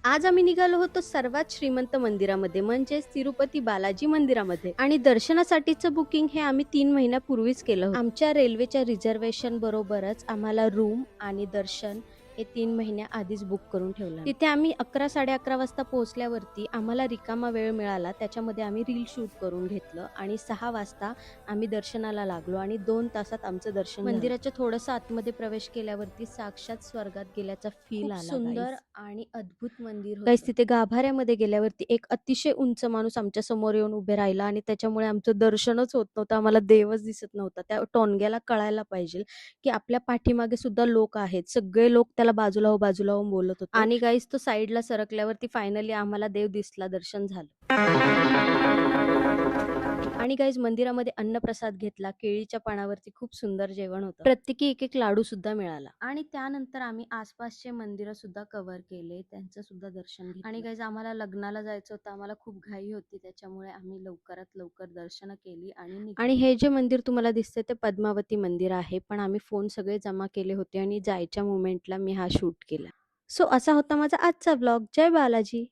आज आम्ही निघालो होतो सर्वात श्रीमंत मंदिरामध्ये म्हणजेच तिरुपती बालाजी मंदिरामध्ये आणि दर्शनासाठीचं बुकिंग हे आम्ही 3 महिन्यापूर्वीच केलं होतं. आमच्या रेल्वेच्या रिझर्वेशन बरोबरच आम्हाला रूम आणि दर्शन हे 3 महिन्या आधीच बुक करून ठेवलं. तिथे आम्ही 11-11:30 वाजता पोहोचल्यावरती आम्हाला रिकामा वेळ मिळाला, त्याच्यामध्ये आम्ही रील शूट करून घेतलं आणि 6 वाजता आम्ही दर्शनाला लागलो आणि 2 तासात आमचं दर्शन झालं. मंदिराच्या थोडंसं आतमध्ये प्रवेश केल्यावरती साक्षात स्वर्गात गेल्याचा फील आला. सुंदर आणि अद्भुत मंदिर होतं. गाईस, तिथे गाभाऱ्यामध्ये गेल्यावरती एक अतिशय उंच माणूस आमच्या समोर येऊन उभे राहिला आणि त्याच्यामुळे आमचं दर्शनच होत नव्हतं. आम्हाला देवच दिसत नव्हता. त्या टोनग्याला कळायला पाहिजे की आपल्या पाठीमागे सुद्धा लोक आहेत. सगळे लोक त्याला बाजूला हो बाजूला होऊन बोलत होते आणि गाईस तो साईडला सरकल्यावरती फायनली आम्हाला देव दिसला, दर्शन झालं. आणि गाईज मंदिरामध्ये अन्नप्रसाद घेतला. केळीच्या पानावरती खूप सुंदर जेवण होतं. प्रत्येकी एक लाडू सुद्धा मिळाला आणि त्यानंतर आम्ही आसपासचे मंदिरं सुद्धा कव्हर केले, त्यांचं सुद्धा दर्शन घेतलं. आणि गाईज आम्हाला लग्नाला जायचं होतं, आम्हाला खूप घाई होती, त्याच्यामुळे आम्ही लवकरात लवकर दर्शन केली आणि हे जे मंदिर तुम्हाला दिसते ते पद्मावती मंदिर आहे, पण आम्ही फोन सगळे जमा केले होते आणि जायच्या मोमेंटला मी हा शूट केला. सो असा होता माझा आजचा व्लॉग. जय बालाजी.